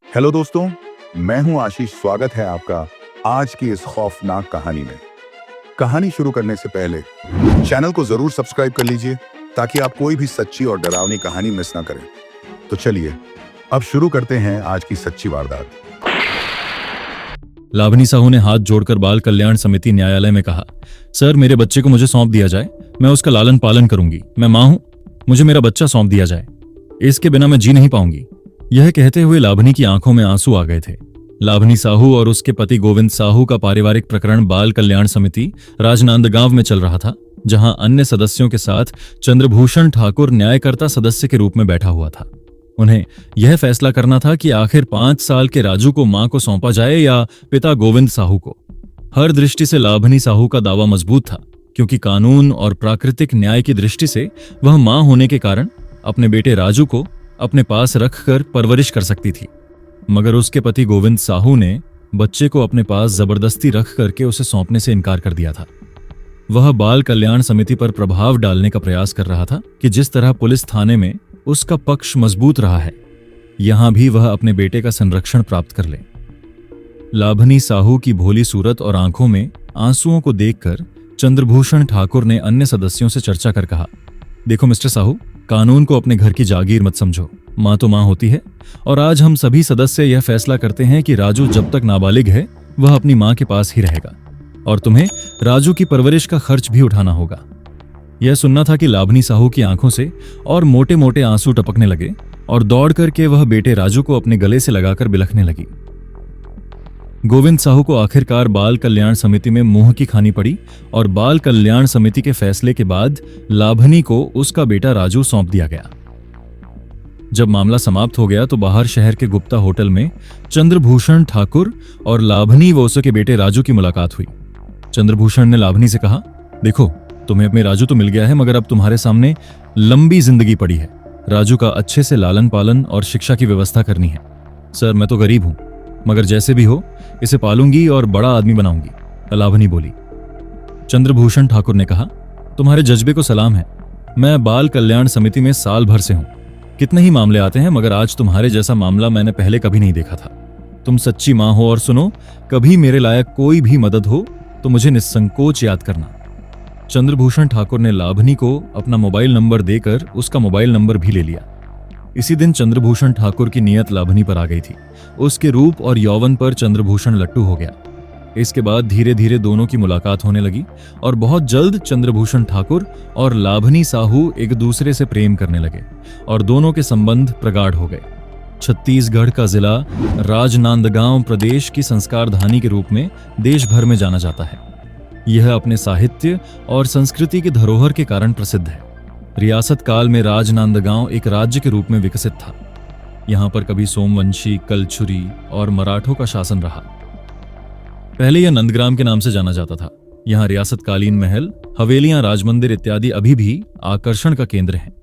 Hello दोस्तों, मैं हूं आशीष। स्वागत है आपका आज की इस खौफनाक कहानी में। कहानी शुरू करने से पहले चैनल को जरूर सब्सक्राइब कर लीजिए ताकि आप कोई भी सच्ची और डरावनी कहानी मिस ना करें। तो चलिए अब शुरू करते हैं आज की सच्ची वारदात। लावनी साहू ने हाथ जोड़कर बाल कल्याण समिति न्यायालय में कहा, सर मेरे बच्चे को मुझे सौंप दिया जाए, मैं उसका लालन पालन करूंगी। मैं मां हूं, मुझे मेरा बच्चा सौंप दिया जाए, इसके बिना मैं जी नहीं पाऊंगी। यह कहते हुए लावनी की आंखों में आंसू आ गए थे। लावनी साहू और उसके पति गोविंद साहू का पारिवारिक प्रकरण बाल कल्याण समिति राजनांदगांव में चल रहा था, जहां अन्य सदस्यों के साथ चंद्रभूषण ठाकुर न्यायकर्ता सदस्य के रूप में बैठा हुआ था। उन्हें यह फैसला करना था कि आखिर 5 साल के राजू को मां को सौंपा जाए या पिता गोविंद साहू को। हर दृष्टि से लावनी साहू का दावा मजबूत था, क्योंकि कानून और प्राकृतिक न्याय की दृष्टि से वह मां होने के कारण अपने बेटे राजू को अपने पास रखकर परवरिश कर सकती थी। मगर उसके पति गोविंद साहू ने बच्चे को अपने पास जबरदस्ती रख करके उसे सौंपने से इनकार कर दिया था। वह बाल कल्याण समिति पर प्रभाव डालने का प्रयास कर रहा था कि जिस तरह पुलिस थाने में उसका पक्ष मजबूत रहा है, यहां भी वह अपने बेटे का संरक्षण प्राप्त कर ले। लावनी साहू की भोली सूरत और आंखों में आंसुओं को देखकर चंद्रभूषण ठाकुर ने अन्य सदस्यों से चर्चा कर कहा, देखो मिस्टर साहू, कानून को अपने घर की जागीर मत समझो। मां तो मां होती है, और आज हम सभी सदस्य यह फैसला करते हैं कि राजू जब तक नाबालिग है वह अपनी मां के पास ही रहेगा, और तुम्हें राजू की परवरिश का खर्च भी उठाना होगा। यह सुनना था कि लावनी साहू की आंखों से और मोटे मोटे आंसू टपकने लगे और दौड़ करके वह बेटे राजू को अपने गले से लगाकर बिलखने लगी। गोविंद साहू को आखिरकार बाल कल्याण समिति में मुंह की खानी पड़ी, और बाल कल्याण समिति के फैसले के बाद लावनी को उसका बेटा राजू सौंप दिया गया। जब मामला समाप्त हो गया तो बाहर शहर के गुप्ता होटल में चंद्रभूषण ठाकुर और लावनी व उसके बेटे राजू की मुलाकात हुई। चंद्रभूषण ने लावनी से कहा, देखो तुम्हें अपने राजू तो मिल गया है, मगर अब तुम्हारे सामने लंबी जिंदगी पड़ी है। राजू का अच्छे से लालन पालन और शिक्षा की व्यवस्था करनी है। सर मैं तो गरीब हूं, मगर जैसे भी हो इसे पालूंगी और बड़ा आदमी बनाऊंगी, लावनी बोली। चंद्रभूषण ठाकुर ने कहा, तुम्हारे जज्बे को सलाम है। मैं बाल कल्याण समिति में साल भर से हूं, कितने ही मामले आते हैं, मगर आज तुम्हारे जैसा मामला मैंने पहले कभी नहीं देखा था। तुम सच्ची मां हो, और सुनो, कभी मेरे लायक कोई भी मदद हो तो मुझे निस्संकोच याद करना। चंद्रभूषण ठाकुर ने लावनी को अपना मोबाइल नंबर देकर उसका मोबाइल नंबर भी ले लिया। इसी दिन चंद्रभूषण ठाकुर की नियत लावनी पर आ गई थी। उसके रूप और यौवन पर चंद्रभूषण लट्टू हो गया। इसके बाद धीरे धीरे दोनों की मुलाकात होने लगी, और बहुत जल्द चंद्रभूषण ठाकुर और लावनी साहू एक दूसरे से प्रेम करने लगे, और दोनों के संबंध प्रगाढ़ हो गए। छत्तीसगढ़ का जिला राजनांदगांव प्रदेश की संस्कारधानी के रूप में देश भर में जाना जाता है। यह अपने साहित्य और संस्कृति की धरोहर के कारण प्रसिद्ध है। रियासत काल में राजनांदगांव एक राज्य के रूप में विकसित था। यहां पर कभी सोमवंशी, कलछुरी और मराठों का शासन रहा। पहले यह नंदग्राम के नाम से जाना जाता था। यहां रियासतकालीन महल, हवेलियां, राजमंदिर इत्यादि अभी भी आकर्षण का केंद्र हैं।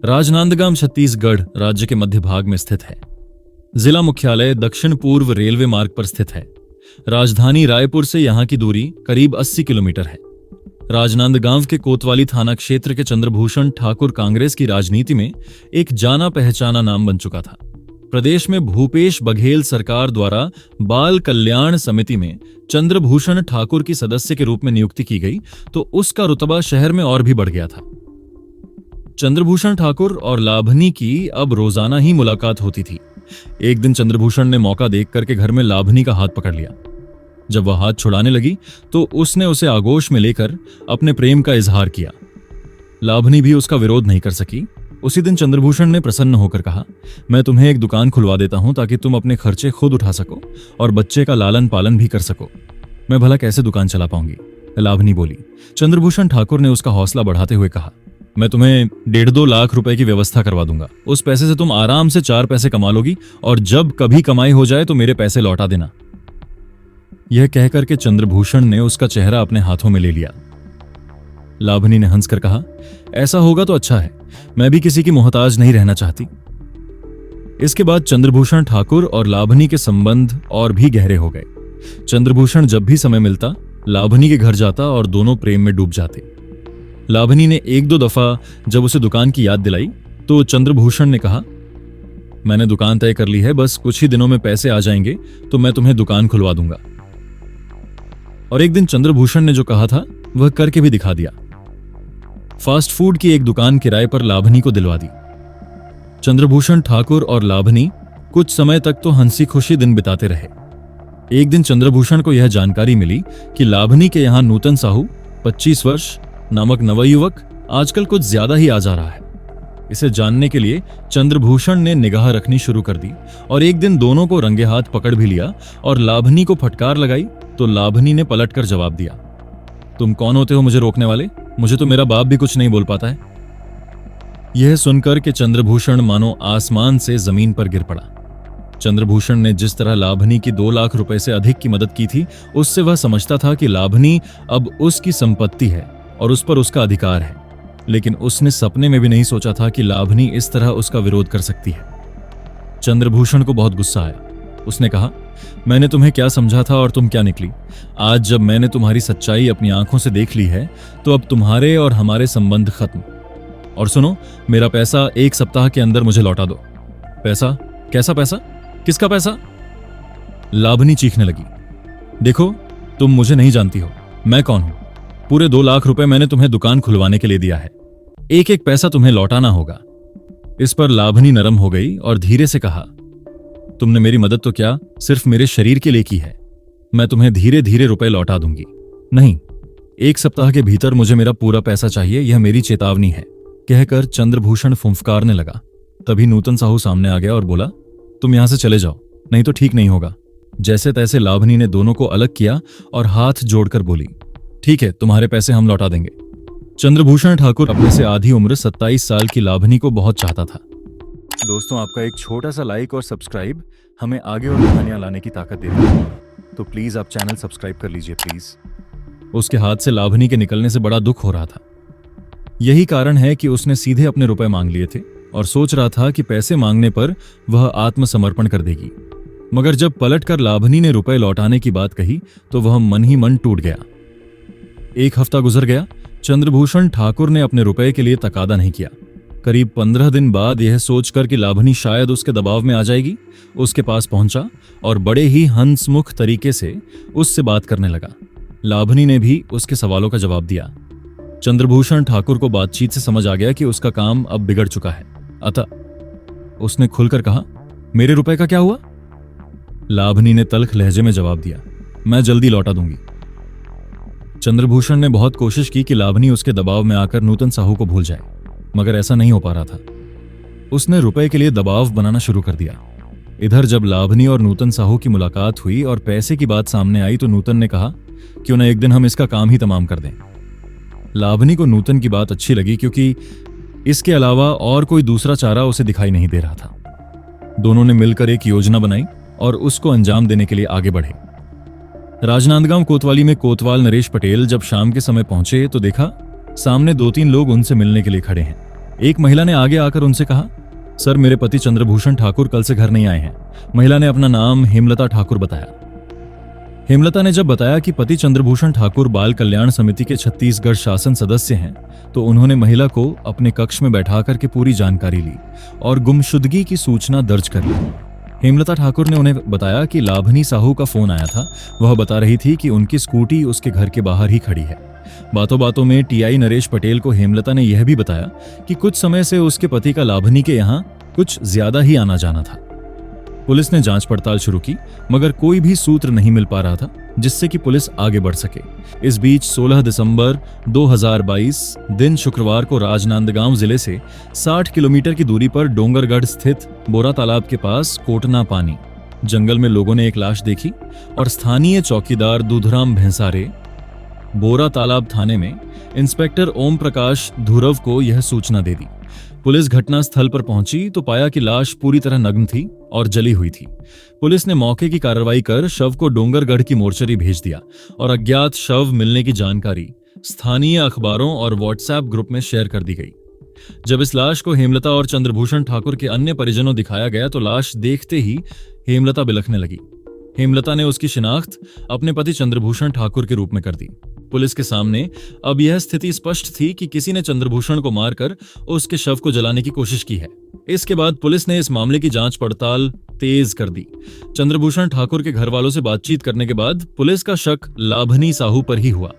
राजनांदगांव छत्तीसगढ़ राज्य के मध्य भाग में स्थित है। जिला मुख्यालय दक्षिण पूर्व रेलवे मार्ग पर स्थित है। राजधानी रायपुर से यहां की दूरी करीब 80 किलोमीटर है। राजनांदगांव के कोतवाली थाना क्षेत्र के चंद्रभूषण ठाकुर कांग्रेस की राजनीति में एक जाना पहचाना नाम बन चुका था। प्रदेश में भूपेश बघेल सरकार द्वारा बाल कल्याण समिति में चंद्रभूषण ठाकुर की सदस्य के रूप में नियुक्ति की गई, तो उसका रुतबा शहर में और भी बढ़ गया था। चंद्रभूषण ठाकुर और लावनी की अब रोजाना ही मुलाकात होती थी। एक दिन चंद्रभूषण ने मौका देख करके घर में लावनी का हाथ पकड़ लिया। जब वह हाथ छुड़ाने लगी तो उसने उसे आगोश में लेकर अपने प्रेम का इजहार किया। लावनी भी उसका विरोध नहीं कर सकी। उसी दिन चंद्रभूषण ने प्रसन्न होकर कहा, मैं तुम्हें एक दुकान खुलवा देता हूं ताकि तुम अपने खर्चे खुद उठा सको और बच्चे का लालन पालन भी कर सको। मैं भला कैसे दुकान चला पाऊंगी, लावनी बोली। चंद्रभूषण ठाकुर ने उसका हौसला बढ़ाते हुए कहा, मैं तुम्हें 1.5-2 लाख रुपए की व्यवस्था करवा दूंगा। उस पैसे से तुम आराम से 4 पैसे कमा लोगी, और जब कभी कमाई हो जाए तो मेरे पैसे लौटा देना। यह कहकर के चंद्रभूषण ने उसका चेहरा अपने हाथों में ले लिया। लावनी ने हंसकर कहा, ऐसा होगा तो अच्छा है, मैं भी किसी की मोहताज नहीं रहना चाहती। इसके बाद चंद्रभूषण ठाकुर और लावनी के संबंध और भी गहरे हो गए। चंद्रभूषण जब भी समय मिलता लावनी के घर जाता और दोनों प्रेम में डूब जाते। लावनी ने 1-2 दफा जब उसे दुकान की याद दिलाई तो चंद्रभूषण ने कहा, मैंने दुकान तय कर ली है, बस कुछ ही दिनों में पैसे आ जाएंगे तो मैं तुम्हें दुकान खुलवा दूंगा। और एक दिन चंद्रभूषण ने जो कहा था वह करके भी दिखा दिया। फास्ट फूड की एक दुकान किराए पर लाभनी को दिलवा दी। चंद्रभूषण ठाकुर और लाभनी कुछ समय तक तो हंसी खुशी दिन बिताते रहे। एक दिन चंद्रभूषण को यह जानकारी मिली कि लाभनी के यहां नूतन साहू 25 वर्ष नामक नवयुवक आजकल कुछ ज्यादा ही आ जा रहा है। इसे जानने के लिए चंद्रभूषण ने निगाह रखनी शुरू कर दी और एक दिन दोनों को रंगे हाथ पकड़ भी लिया और लाभनी को फटकार लगाई तो लाभनी ने पलटकर जवाब दिया, तुम कौन होते हो मुझे रोकने वाले? मुझे तो मेरा बाप भी कुछ नहीं बोल पाता है। यह सुनकर के चंद्रभूषण मानो आसमान से जमीन पर गिर पड़ा। चंद्रभूषण ने जिस तरह लाभनी की 2 लाख रुपए से अधिक की मदद की थी, उससे वह समझता था कि लाभनी अब उसकी संपत्ति है और उस पर उसका अधिकार है, लेकिन उसने सपने में भी नहीं सोचा था कि लाभनी इस तरह उसका विरोध कर सकती है। चंद्रभूषण को बहुत गुस्सा आया। उसने कहा, मैंने तुम्हें क्या समझा था और तुम क्या निकली? आज जब मैंने तुम्हारी सच्चाई अपनी आंखों से देख ली है तो अब तुम्हारे और हमारे संबंध खत्म। और सुनो, मेरा पैसा 1 सप्ताह के अंदर मुझे लौटा दो। पैसा? कैसा पैसा? किसका पैसा? लाभनी चीखने लगी। देखो, तुम मुझे नहीं जानती हो, मैं कौन हूं। पूरे 2 लाख रुपए मैंने तुम्हें दुकान खुलवाने के लिए दिया है। एक एक पैसा तुम्हें लौटाना होगा। इस पर लाभनी नरम हो गई और धीरे से कहा, तुमने मेरी मदद तो क्या सिर्फ मेरे शरीर के लिए की है। मैं तुम्हें धीरे धीरे रुपए लौटा दूंगी। नहीं, 1 सप्ताह के भीतर मुझे मेरा पूरा पैसा चाहिए, यह मेरी चेतावनी है, कहकर चंद्रभूषण फुंफकारने लगा। तभी नूतन साहू सामने आ गया और बोला, तुम यहां से चले जाओ, नहीं तो ठीक नहीं होगा। जैसे तैसे लाभनी ने दोनों को अलग किया और हाथ जोड़कर बोली, ठीक है, तुम्हारे पैसे हम लौटा देंगे। चंद्रभूषण ठाकुर अपने से आधी उम्र 27 साल की लाभनी को बहुत चाहता था। दोस्तों, आपका एक छोटा सा लाइक और सब्सक्राइब हमें आगे और कहानियां लाने की ताकत देता है, तो प्लीज आप चैनल सब्सक्राइब कर लीजिए प्लीज। उसके हाथ से लाभनी के निकलने से बड़ा दुख हो रहा था। यही कारण है कि उसने सीधे अपने रुपए मांग लिए थे और सोच रहा था कि पैसे मांगने पर वह आत्मसमर्पण कर देगी। मगर जब पलटकर लाभनी ने रुपए लौटाने की बात कही तो वह मन ही मन टूट गया। 1 हफ्ता गुजर गया। चंद्रभूषण ठाकुर ने अपने रुपए के लिए तकादा नहीं किया। करीब 15 दिन बाद यह सोचकर कि लाभनी शायद उसके दबाव में आ जाएगी, उसके पास पहुंचा और बड़े ही हंसमुख तरीके से उससे बात करने लगा। लाभनी ने भी उसके सवालों का जवाब दिया। चंद्रभूषण ठाकुर को बातचीत से समझ आ गया कि उसका काम अब बिगड़ चुका है, अतः उसने खुलकर कहा, मेरे रुपए का क्या हुआ? लाभनी ने तल्ख लहजे में जवाब दिया, मैं जल्दी लौटा दूंगी। चंद्रभूषण ने बहुत कोशिश की कि लाभनी उसके दबाव में आकर नूतन साहू को भूल जाए, मगर ऐसा नहीं हो पा रहा था। उसने रुपए के लिए दबाव बनाना शुरू कर दिया। इधर जब लाभनी और नूतन साहू की मुलाकात हुई और पैसे की बात सामने आई तो नूतन ने कहा, क्यों ना एक दिन हम इसका काम ही तमाम कर दें। लाभनी को नूतन की बात अच्छी लगी क्योंकि इसके अलावा और कोई दूसरा चारा उसे दिखाई नहीं दे रहा था। दोनों ने मिलकर एक योजना बनाई और उसको अंजाम देने के लिए आगे बढ़े। राजनांदगांव कोतवाली में कोतवाल नरेश पटेल जब शाम के समय पहुंचे तो देखा सामने 2-3 लोग उनसे मिलने के लिए खड़े हैं। एक महिला ने आगे आकर उनसे कहा, सर, मेरे पति चंद्रभूषण ठाकुर कल से घर नहीं आए हैं। महिला ने अपना नाम हेमलता ठाकुर बताया। हेमलता ने जब बताया कि पति चंद्रभूषण ठाकुर बाल कल्याण समिति के छत्तीसगढ़ शासन सदस्य हैं, तो उन्होंने महिला को अपने कक्ष में बैठा करके पूरी जानकारी ली और गुमशुदगी की सूचना दर्ज कर ली। हेमलता ठाकुर ने उन्हें बताया कि लाभनी साहू का फोन आया था। वह बता रही थी कि उनकी स्कूटी उसके घर के बाहर ही खड़ी है। बातों बातों में टीआई नरेश पटेल को हेमलता ने यह भी बताया कि कुछ समय से उसके पति का लाभनी के यहाँ कुछ ज्यादा ही आना जाना था। पुलिस ने जांच पड़ताल शुरू की, मगर कोई भी सूत्र नहीं मिल पा रहा था जिससे कि पुलिस आगे बढ़ सके। इस बीच 16 दिसंबर 2022 दिन शुक्रवार को राजनांदगांव जिले से 60 किलोमीटर की दूरी पर डोंगरगढ़ स्थित बोरा तालाब के पास कोटना पानी जंगल में लोगों ने एक लाश देखी और स्थानीय चौकीदार दूधराम भैंसारे बोरा तालाब थाने में इंस्पेक्टर ओम प्रकाश धुरव को यह सूचना दे दी। पुलिस घटनास्थल पर पहुंची तो पाया कि लाश पूरी तरह नग्न थी और जली हुई थी। पुलिस ने मौके की कार्रवाई कर शव को डोंगरगढ़ की मोर्चरी भेज दिया और अज्ञात शव मिलने की जानकारी स्थानीय अखबारों और व्हाट्सएप ग्रुप में शेयर कर दी गई। जब इस लाश को हेमलता और चंद्रभूषण ठाकुर के अन्य परिजनों दिखाया गया तो लाश देखते ही हेमलता बिलखने लगी। हेमलता ने उसकी शिनाख्त अपने पति चंद्रभूषण ठाकुर के रूप में कर दी। पुलिस के सामने अब यह स्थिति स्पष्ट थी कि किसी ने चंद्रभूषण को मारकर उसके शव को जलाने की कोशिश की है। इसके बाद पुलिस ने इस मामले की जांच पड़ताल तेज कर दी। चंद्रभूषण ठाकुर के घर वालों से बातचीत करने के बाद पुलिस का शक लाभनी साहू पर ही हुआ।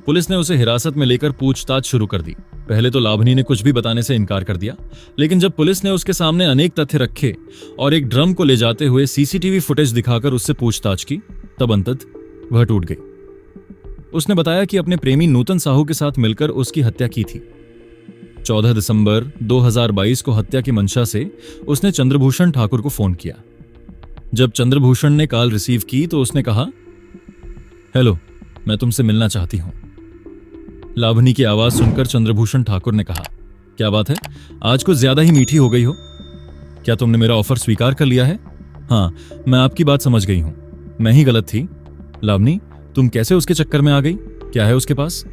पुलिस ने उसे हिरासत में लेकर पूछताछ शुरू कर दी। पहले तो लाभनी ने कुछ भी बताने से इनकार कर दिया, लेकिन जब पुलिस ने उसके सामने अनेक तथ्य रखे और एक ड्रम को ले जाते हुए सीसीटीवी फुटेज दिखाकर उससे पूछताछ की, तब अंततः वह टूट गई। उसने बताया कि अपने प्रेमी नूतन साहू के साथ मिलकर उसकी हत्या की थी। 14 दिसंबर 2022 को हत्या की मंशा से उसने चंद्रभूषण ठाकुर को फोन किया। जब चंद्रभूषण ने कॉल रिसीव की तो उसने कहा, हेलो, मैं तुमसे मिलना चाहती हूं। लाभनी की आवाज सुनकर चंद्रभूषण ठाकुर ने कहा, क्या बात है, आज कुछ ज्यादा ही मीठी हो गई हो। क्या तुमने मेरा ऑफर स्वीकार कर लिया है? हाँ, मैं आपकी बात समझ गई हूं, मैं ही गलत थी। लाभनी, तुम कैसे उसके चक्कर में आ गई? क्या है उसके पास?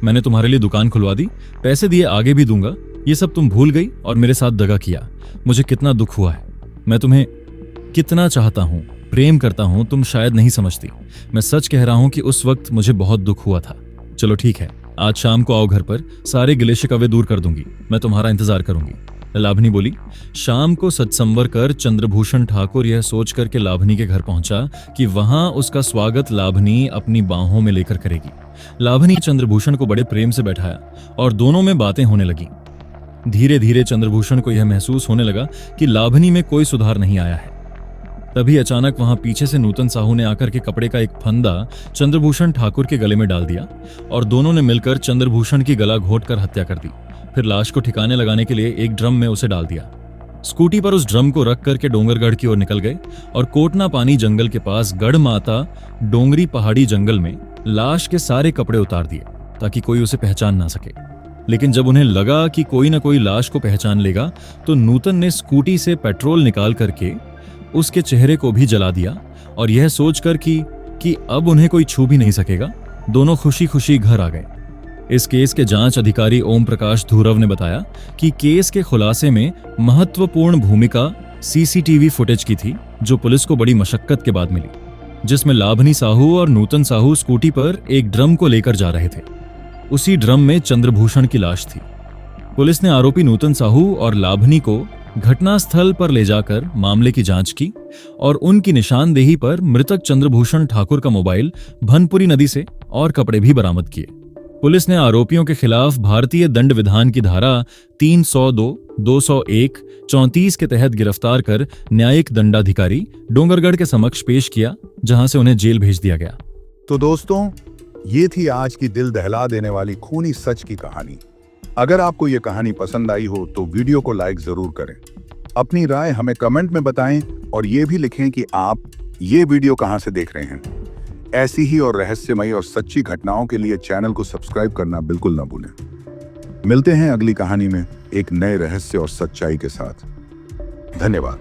मैंने तुम्हारे लिए दुकान खुलवा दी, पैसे दिए, आगे भी दूंगा। ये सब तुम भूल गई और मेरे साथ दगा किया। मुझे कितना दुख हुआ है। मैं तुम्हें कितना चाहता हूं, प्रेम करता हूं, तुम शायद नहीं समझती। मैं सच कह रहा हूं कि उस वक्त मुझे बहुत दुख हुआ था। चलो ठीक है, आज शाम को आओ घर पर, सारे गिले शिकवे दूर कर दूंगी। मैं तुम्हारा इंतजार करूंगी। लाभनी बोली। शाम को सत्संवर कर चंद्रभूषण ठाकुर यह सोचकर के लाभनी के घर पहुंचा कि वहां उसका स्वागत लाभनी अपनी बाहों में लेकर करेगी। लाभनी चंद्रभूषण को बड़े प्रेम से बैठाया और दोनों में बातें होने लगी। धीरे धीरे चंद्रभूषण को यह महसूस होने लगा कि लाभनी में कोई सुधार नहीं आया है। तभी अचानक वहां पीछे से नूतन साहू ने आकर के कपड़े का एक फंदा चंद्रभूषण ठाकुर के गले में डाल दिया और दोनों ने मिलकर चंद्रभूषण की गला घोंटकर हत्या कर दी। फिर लाश को ठिकाने लगाने के लिए एक ड्रम में उसे डाल दिया। स्कूटी पर उस ड्रम को रख करके डोंगरगढ़ की ओर निकल गए और कोटना पानी जंगल के पास गढ़ माता डोंगरी पहाड़ी जंगल में लाश के सारे कपड़े उतार दिए ताकि कोई उसे पहचान ना सके। लेकिन जब उन्हें लगा कि कोई ना कोई लाश को पहचान लेगा तो नूतन ने स्कूटी से पेट्रोल निकाल करके उसके चेहरे को भी जला दिया और यह सोचकर कि अब उन्हें कोई छू भी नहीं सकेगा, दोनों खुशी खुशी घर आ गए। इस केस के जांच अधिकारी ओम प्रकाश धूरव ने बताया कि केस के खुलासे में महत्वपूर्ण भूमिका सीसीटीवी फुटेज की थी, जो पुलिस को बड़ी मशक्कत के बाद मिली, जिसमें लाभनी साहू और नूतन साहू स्कूटी पर एक ड्रम को लेकर जा रहे थे। उसी ड्रम में चंद्रभूषण की लाश थी। पुलिस ने आरोपी नूतन साहू और लाभनी को घटनास्थल पर ले जाकर मामले की जांच की और उनकी निशानदेही पर मृतक चंद्रभूषण ठाकुर का मोबाइल, भनपुरी नदी से और कपड़े भी बरामद किए। पुलिस ने आरोपियों के खिलाफ भारतीय दंड विधान की धारा 302, 201, 34 के तहत गिरफ्तार कर न्यायिक दंडाधिकारी डोंगरगढ़ के समक्ष पेश किया, जहां से उन्हें जेल भेज दिया गया। तो दोस्तों, ये थी आज की दिल दहला देने वाली खूनी सच की कहानी। अगर आपको ये कहानी पसंद आई हो तो वीडियो को लाइक जरूर करें, अपनी राय हमें कमेंट में बताएं और ये भी लिखें कि आप ये वीडियो कहां से देख रहे हैं। ऐसी ही और रहस्यमयी और सच्ची घटनाओं के लिए चैनल को सब्सक्राइब करना बिल्कुल ना भूलें। मिलते हैं अगली कहानी में एक नए रहस्य और सच्चाई के साथ। धन्यवाद।